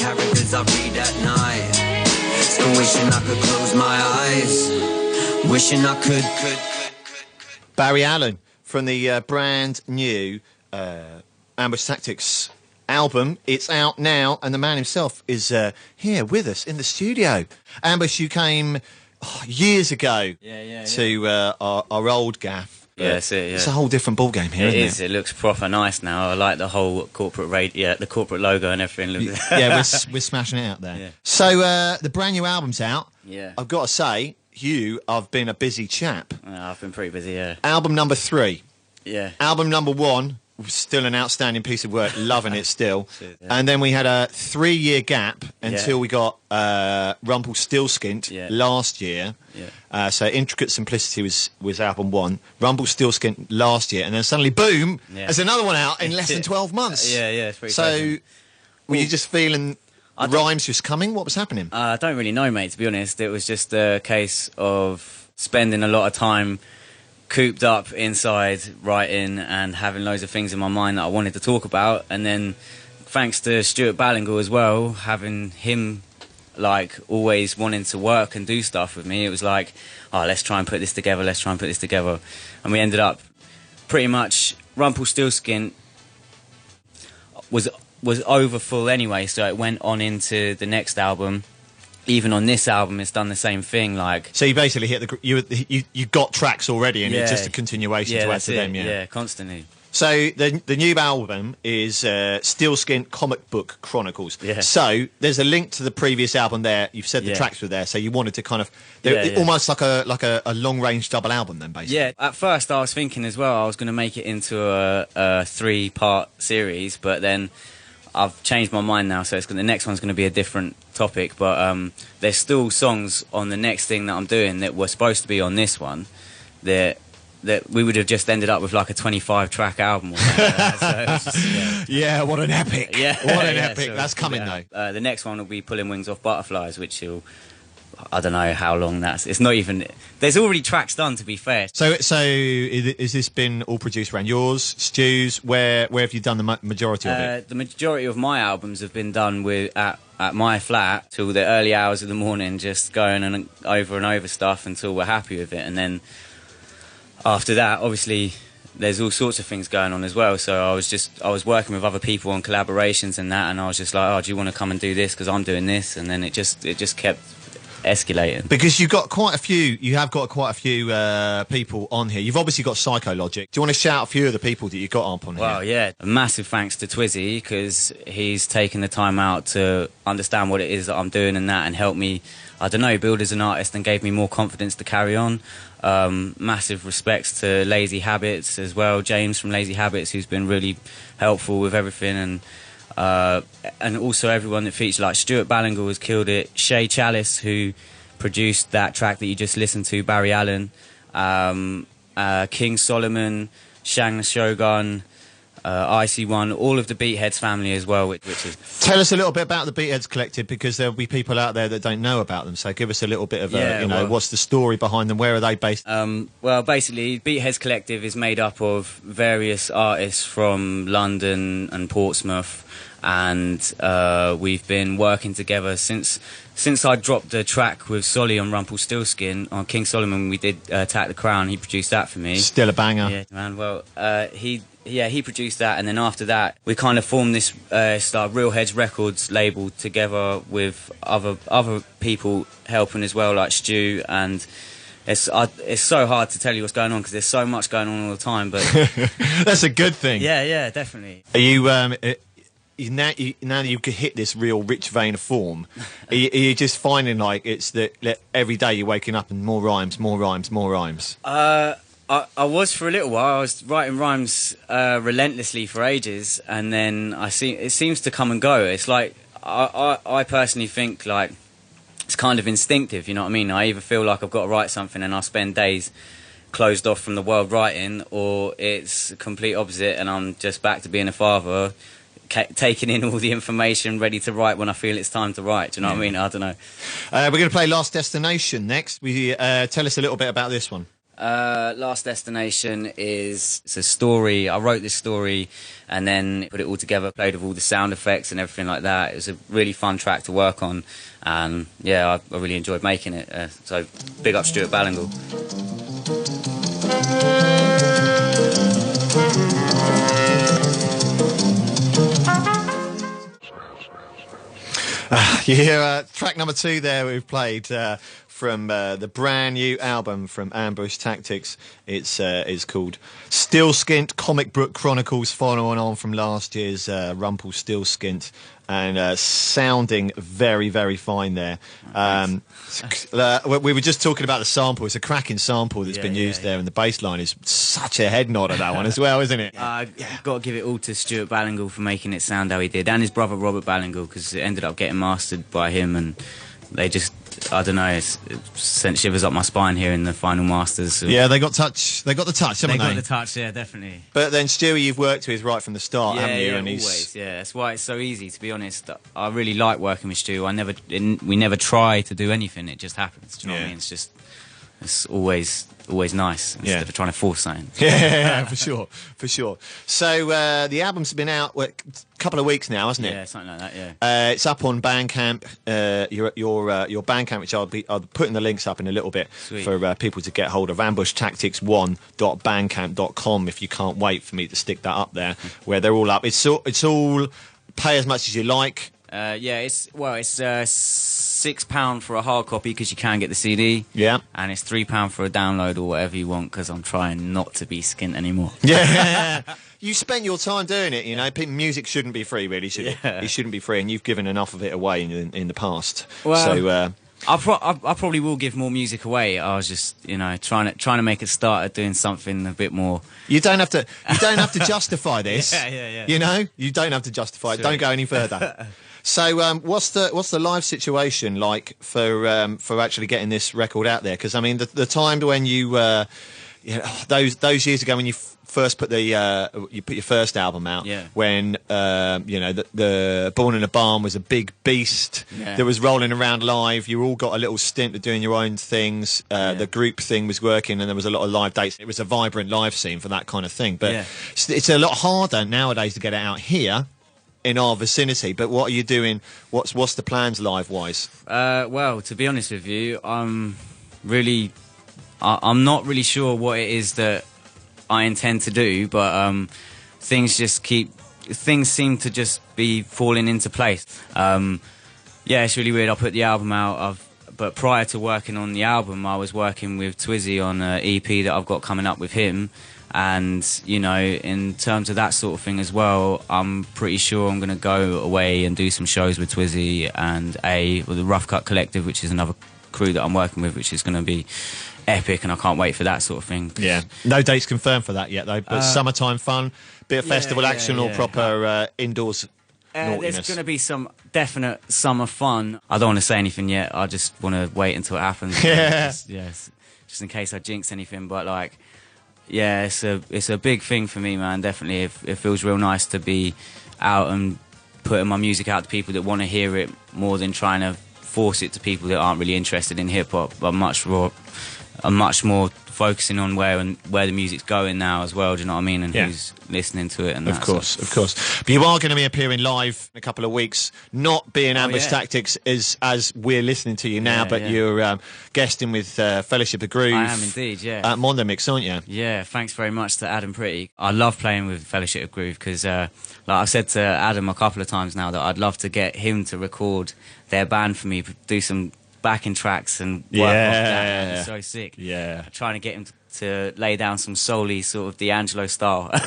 characters I read at night. Still wishing I could close my eyes. Wishing I could. Barry Allen from the brand new Ambush Tactics album. It's out now, and the man himself is here with us in the studio. Ambush, you came years ago to our old gaff. Yeah, that's it, yeah. It's a whole different ballgame here, isn't it? It is. It looks proper nice now. I like the whole corporate the corporate logo and everything. Yeah, we're smashing it out there. Yeah. So the brand new album's out. Yeah. I've got to say, I've been a busy chap. I've been pretty busy, yeah. Album number 3. Yeah. Album number 1, still an outstanding piece of work, loving it still. Shit, yeah. And then we had a 3-year gap until we got Rumpelstiltskin last year. Yeah. So Intricate Simplicity was album 1, Rumpelstiltskin last year, and then suddenly, boom, there's another one out in less than 12 months. Yeah, it's pretty So, crazy. were you just feeling rhymes just coming? What was happening? I don't really know, mate, to be honest. It was just a case of spending a lot of time cooped up inside writing and having loads of things in my mind that I wanted to talk about, and then thanks to Stuart Ballingal as well, having him like always wanting to work and do stuff with me, it was like, let's try and put this together, and we ended up pretty much Rumpelstiltskin was over full anyway, so it went on into the next album. Even on this album, it's done the same thing. Like, so you basically you got tracks already, and it's just a continuation to add to them. Yeah, constantly. So the new album is Skint Comic Book Chronicles. Yeah. So there's a link to the previous album there. You've said the tracks were there, so you wanted to kind of almost like a long range double album then, basically. Yeah. At first, I was thinking as well I was going to make it into a 3-part series, but then I've changed my mind now, so the next one's going to be a different topic, but there's still songs on the next thing that I'm doing that were supposed to be on this one that we would have just ended up with like a 25-track album or something like that. So yeah, what an epic. Yeah. What an epic. So that's coming, though. The next one will be Pulling Wings Off Butterflies, which I don't know how long that's... It's not even... There's already tracks done, to be fair. So is this been all produced around yours, Stu's? Where have you done the majority of it? The majority of my albums have been done at my flat till the early hours of the morning, just going and over stuff until we're happy with it. And then after that, obviously, there's all sorts of things going on as well. So I was working with other people on collaborations and that, and I was just like, do you want to come and do this? Because I'm doing this. And then it just kept escalating. Because you have got quite a few people on here. You've obviously got Psychologic. Do you want to shout a few of the people that you got up on here? Well, yeah. A massive thanks to Twizzy, because he's taken the time out to understand what it is that I'm doing and that, and help me, I don't know, build as an artist and gave me more confidence to carry on. Massive respects to Lazy Habits as well. James from Lazy Habits, who's been really helpful with everything, and also everyone that featured, like Stuart Ballingal has killed it. Shay Chalice, who produced that track that you just listened to, Barry Allen, King Solomon, Shang the Shogun, Icy One, all of the Beatheads family as well. Which is... Tell us a little bit about the Beatheads Collective, because there'll be people out there that don't know about them. So give us a little bit of what's the story behind them? Where are they based? Well, basically, Beatheads Collective is made up of various artists from London and Portsmouth, and we've been working together since I dropped the track with Solly on Rumpelstiltskin. On King Solomon, we did Attack the Crown. He produced that for me. Still a banger. Yeah, man. Well, he produced that, and then after that, we kind of formed this Real Heads Records label together with other people helping as well, like Stu. And it's so hard to tell you what's going on because there's so much going on all the time. But that's a good thing. Yeah, definitely. Are you now that you could hit this real rich vein of form, are you just finding like it's that every day you're waking up and more rhymes? I was for a little while. I was writing rhymes relentlessly for ages, and then it seems to come and go. It's like I personally think like it's kind of instinctive. You know what I mean? I either feel like I've got to write something, and I spend days closed off from the world writing, or it's the complete opposite, and I'm just back to being a father, taking in all the information, ready to write when I feel it's time to write. Do you know what I mean? I don't know. We're going to play Last Destination next. Tell us a little bit about this one. Last Destination it's a story. I wrote this story and then put it all together, played with all the sound effects and everything like that. It was a really fun track to work on, and yeah, I really enjoyed making it. So big up Stuart Ballingle. You hear track number 2 there we've played from the brand new album from Ambush Tactics. It's called Skint Comic Book Chronicles, following on from last year's Rumpelstiltskin, and sounding very, very fine there. We were just talking about the sample. It's a cracking sample that's been used there, and the bass line is such a head nod of that one as well, isn't it? Got to give it all to Stuart Ballingle for making it sound how he did, and his brother Robert Ballingle, because it ended up getting mastered by him, and they just, I don't know, it sent shivers up my spine here in the final masters. Yeah, they got touch. They got the touch, haven't they? They got the touch, yeah, definitely. But then Stewie, you've worked with right from the start, haven't you? Yeah, And always. Yeah, that's why it's so easy. To be honest, I really like working with Stu. We never try to do anything. It just happens. Do you know what I mean? It's always nice instead of trying to force something. Yeah, for sure. So the album's been out a couple of weeks now, hasn't it? Yeah, something like that. Yeah. It's up on Bandcamp. Your Bandcamp, which I'll be putting the links up in a little bit. Sweet. For people to get hold of. AmbushTactics1.bandcamp.com. If you can't wait for me to stick that up there, where they're all up. It's all pay as much as you like. It's £6 for a hard copy because you can get the CD. Yeah. And it's £3 for a download or whatever you want, because I'm trying not to be skint anymore. Yeah. You spent your time doing it, you know. Music shouldn't be free, really, should it? It shouldn't be free, and you've given enough of it away in the past. Well, so I probably will give more music away. I was just, trying to make a start at doing something a bit more. You don't have to justify this. Yeah. You know, you don't have to justify it. Don't go any further. So, what's the live situation like for actually getting this record out there? Because I mean, the time when those years ago when you first put you put your first album out, when the Born in a Barn was a big beast that was rolling around live. You all got a little stint of doing your own things. The group thing was working, and there was a lot of live dates. It was a vibrant live scene for that kind of thing. But it's a lot harder nowadays to get it out here in our vicinity. But what are you doing? What's the plans live wise? Well, to be honest with you, I'm not really sure what it is that I intend to do, but things seem to just be falling into place. It's really weird. I put the album out, but prior to working on the album, I was working with Twizzy on an EP that I've got coming up with him. And, in terms of that sort of thing as well, I'm pretty sure I'm going to go away and do some shows with Twizzy and with the Rough Cut Collective, which is another crew that I'm working with, which is going to be epic, and I can't wait for that sort of thing. Yeah. No dates confirmed for that yet, though, but summertime fun, bit of festival action or proper indoors naughtiness. There's going to be some definite summer fun. I don't want to say anything yet. I just want to wait until it happens. Just in case I jinx anything, but it's a big thing for me, man. Definitely, it feels real nice to be out and putting my music out to people that want to hear it, more than trying to force it to people that aren't really interested in hip hop, but much more focusing on where the music's going now as well. Do you know what I mean? And who's listening to it? And of course. But you are going to be appearing live in a couple of weeks, not being Ambush Tactics as we're listening to you now, but you're guesting with Fellowship of Groove. I am indeed, at Mondo Mix, aren't you? Yeah, thanks very much to Adam Pretty. I love playing with Fellowship of Groove because, I've said to Adam a couple of times now that I'd love to get him to record their band for me, do some backing tracks and work off that. It's so sick. Yeah. Trying to get him to lay down some soul-y sort of D'Angelo style. He's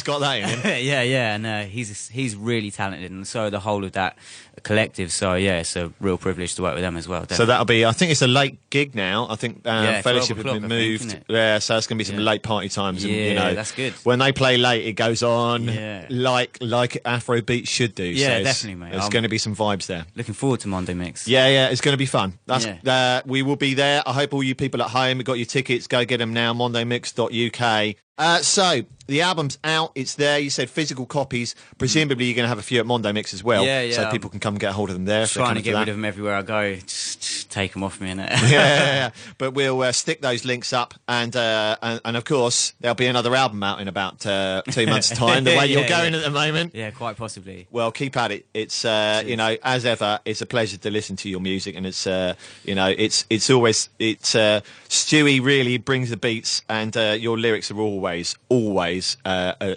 got that in him. And he's really talented, and so the whole of that collective. So it's a real privilege to work with them as well. Definitely. So that'll be, I think it's a late gig now. I think Fellowship has been moved. So it's going to be some late party times. And, that's good. When they play late, it goes on like Afrobeat should do. Yeah, so definitely, mate. There's going to be some vibes there. Looking forward to Monday Mix. Yeah, it's going to be fun. We will be there. I hope all you people at home have got your tickets. Go get them now, mondaymix.uk. So the album's out, it's there. You said physical copies. Presumably you're going to have a few at Mondo Mix as well. So people can come and get hold of them there. Trying to get rid of them everywhere I go, just take them off me, innit? Yeah. But we'll stick those links up, and of course there'll be another album out in about 2 months' time. The way you're going at the moment. Yeah, quite possibly. Well, keep at it. It's you know, as ever, it's a pleasure to listen to your music, and it's you know, it's always Stewie really brings the beats, and your lyrics are always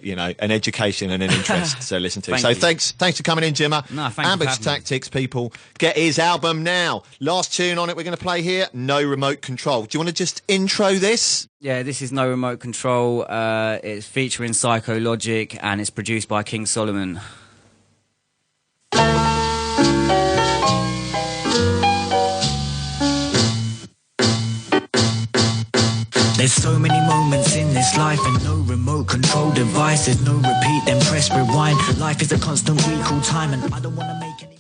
you know, an education and an interest to listen to. So thanks for coming in, Jimmer. No, thank you. Ambush Tactics, people, get his album now. Last tune on it we're going to play here, No Remote Control. Do you want to just intro this? Yeah, this is No Remote Control. It's featuring Psychologic, and it's produced by King Solomon. There's so many moments in this life and no remote control devices, no repeat, then press rewind. Life is a constant recall time and I don't want to make any